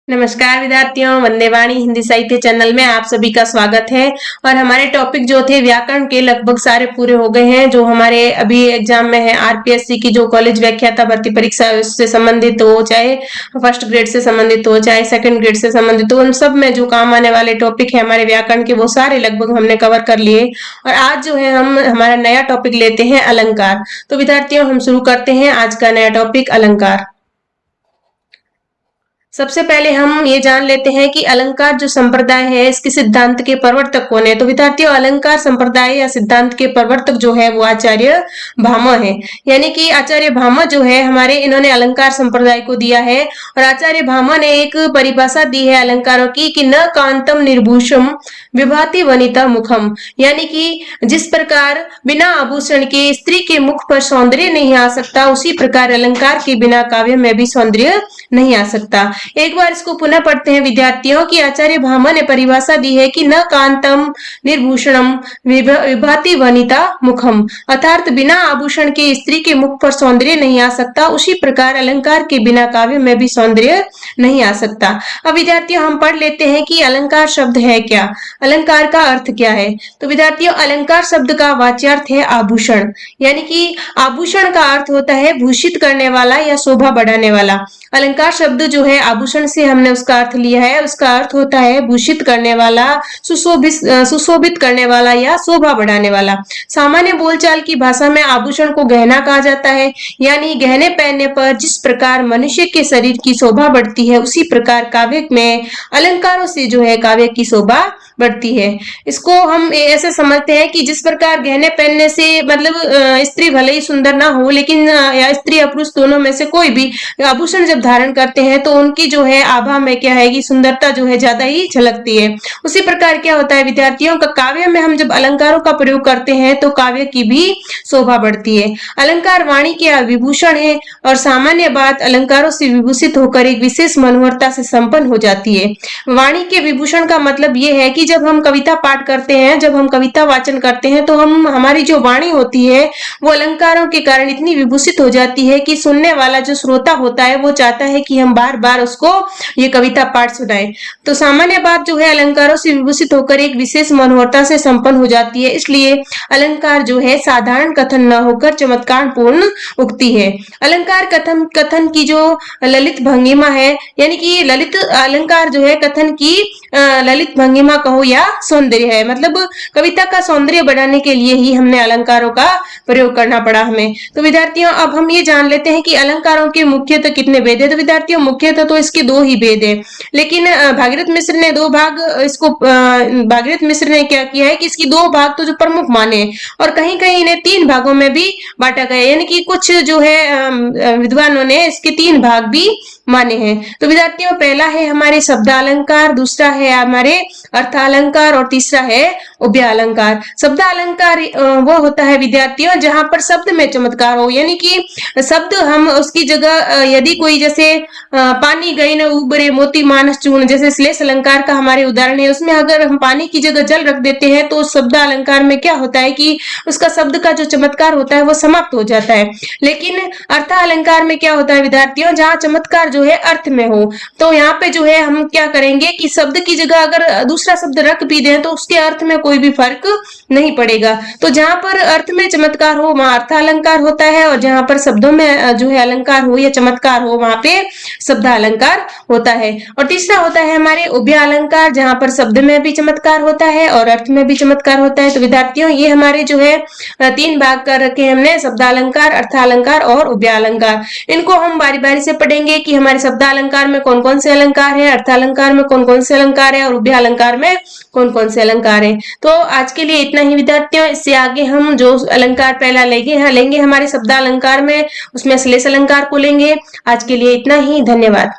नमस्कार विद्यार्थियों, वंदे वाणी हिंदी साहित्य चैनल में आप सभी का स्वागत है। और हमारे टॉपिक जो थे व्याकरण के लगभग सारे पूरे हो गए हैं। जो हमारे अभी एग्जाम में है आरपीएससी की जो कॉलेज व्याख्याता भर्ती परीक्षा उससे संबंधित हो, चाहे फर्स्ट ग्रेड से संबंधित हो, चाहे सेकंड ग्रेड से संबंधित हो, उन सब में जो काम आने वाले टॉपिक है हमारे व्याकरण के, वो सारे लगभग हमने कवर कर लिए। और आज जो है हम हमारा नया टॉपिक लेते हैं अलंकार। तो विद्यार्थियों हम शुरू करते हैं आज का नया टॉपिक अलंकार। सबसे पहले हम ये जान लेते हैं कि अलंकार जो संप्रदाय है इसके सिद्धांत के प्रवर्तक कौन है। तो विद्यार्थियों अलंकार संप्रदाय या सिद्धांत के प्रवर्तक जो है वो आचार्य भामा है। यानी कि आचार्य भामा जो है हमारे, इन्होंने अलंकार संप्रदाय को दिया है। और आचार्य भामा ने एक परिभाषा दी है अलंकारों की कि न कांतम निर्भूषम विभाति वनिता मुखम। यानी कि जिस प्रकार बिना आभूषण के स्त्री के मुख पर सौंदर्य नहीं आ सकता, उसी प्रकार अलंकार के बिना काव्य में भी सौंदर्य नहीं आ सकता। एक बार इसको पुनः पढ़ते हैं विद्यार्थियों की आचार्य भामा ने परिभाषा दी है कि न कांतम निर्भूषणम विभाति वनिता मुखम, अर्थात बिना आभूषण के स्त्री के मुख पर सौंदर्य नहीं आ सकता, उसी प्रकार अलंकार के बिना काव्य में भी सौंदर्य नहीं आ सकता। अब विद्यार्थियों हम पढ़ लेते हैं कि अलंकार शब्द है क्या, अलंकार का अर्थ क्या है। तो विद्यार्थियों अलंकार शब्द का वाच्यार्थ है आभूषण। यानी कि आभूषण का अर्थ होता है भूषित करने वाला या शोभा बढ़ाने वाला। अलंकार शब्द जो है आभूषण से हमने उसका अर्थ लिया है, उसका अर्थ होता है भूषित करने वाला, सुशोभित करने वाला या शोभा बढ़ाने वाला। सामान्य बोलचाल की भाषा में आभूषण को गहना कहा जाता है। यानी गहने पहनने पर जिस प्रकार मनुष्य के शरीर की शोभा बढ़ती है, उसी प्रकार काव्य में अलंकारों से जो है काव्य की शोभा बढ़ती है। इसको हम ऐसे समझते हैं कि जिस प्रकार गहने पहनने से मतलब स्त्री भले ही सुंदर ना हो, लेकिन या स्त्री या पुरुष दोनों में से कोई भी आभूषण जब धारण करते हैं तो उनकी जो है आभा में क्या है कि सुंदरता जो है ज्यादा ही झलकती है। उसी प्रकार क्या होता है विद्यार्थियों का, काव्य में हम जब अलंकारों का प्रयोग करते हैं तो काव्य की भी शोभा बढ़ती है। अलंकार वाणी के विभूषण है और सामान्य बात अलंकारों से विभूषित होकर एक विशेष मनोहरता से संपन्न हो जाती है। वाणी के विभूषण का मतलब ये है कि जब हम कविता पाठ करते हैं, जब हम कविता वाचन करते हैं, तो हम हमारी जो वाणी होती है वो अलंकारों के कारण इतनी विभूषित हो जाती है कि सुनने वाला जो श्रोता होता है वो चाहता है कि हम बार बार उसको ये कविता पाठ सुनाएं। तो सामान्य बात जो है अलंकारों से विभूषित होकर एक विशेष मनोहरता से संपन्न हो जाती है। इसलिए अलंकार जो है साधारण कथन न होकर चमत्कार पूर्ण उक्ति है। अलंकार कथन की जो ललित भंगिमा है, यानी कि ललित अलंकार जो है कथन की ललित भंगिमा कहो या सौंदर्य है। मतलब कविता का सौंदर्य बढ़ाने के लिए ही हमने अलंकारों का प्रयोग करना पड़ा हमें। तो विद्यार्थियों अब हम ये जान लेते हैं कि अलंकारों के मुख्यतः कितने भेद है। तो विद्यार्थियों मुख्यतः तो इसके दो ही भेद है, लेकिन भागीरथ मिश्र ने दो भाग इसको भागीरथ मिश्र ने क्या किया है कि इसकी दो भाग तो जो प्रमुख माने, और कहीं कहीं इन्हें तीन भागों में भी बांटा गया। यानी कि कुछ जो है विद्वानों ने इसके तीन भाग भी माने हैं। तो विद्यार्थियों पहला है हमारे शब्दालंकार, दूसरा है हमारे अर्थालंकार और तीसरा है उभयालंकार। शब्दालंकार वो होता है विद्यार्थियों जहां पर शब्द में चमत्कार हो। यानी कि शब्द हम उसकी जगह यदि कोई जैसे पानी गई न उबरे मोती मानस चूर्ण, जैसे श्लेष अलंकार का हमारे उदाहरण है, उसमें अगर हम पानी की जगह जल रख देते हैं तो शब्दालंकार में क्या होता है कि उसका शब्द का जो चमत्कार होता है वो समाप्त हो जाता है। लेकिन अर्थालंकार में क्या होता है विद्यार्थियों, जहां चमत्कार जो है अर्थ में हो, तो यहाँ पे जो है हम क्या करेंगे कि शब्द की जगह अगर दूसरा शब्द रख भी दें तो उसके अर्थ में कोई भी फर्क नहीं पड़ेगा। तो जहां पर अर्थ में चमत्कार हो वहां अर्थालंकार होता है, और जहां पर शब्दों में जो है अलंकार हो या चमत्कार हो वहां पे शब्दालंकार होता है। और तीसरा होता है हमारे उभयालंकार, जहां पर शब्द में भी चमत्कार होता है और अर्थ में भी चमत्कार होता है। तो विद्यार्थियों ये हमारे जो है तीन भाग कर रखे हमने, शब्दालंकार, अर्थालंकार और उभयालंकार। इनको हम बारी बारी से पढ़ेंगे कि हमारे शब्दालंकार में कौन कौन से अलंकार है, अर्थालंकार में कौन कौन से अलंकार है और उभयालंकार में कौन कौन से अलंकार है। तो आज के लिए इतना ही विद्यार्थियों। इससे आगे हम जो अलंकार पहला लेंगे हमारे शब्दालंकार में, उसमें श्लेष अलंकार को लेंगे। आज के लिए इतना ही, धन्यवाद।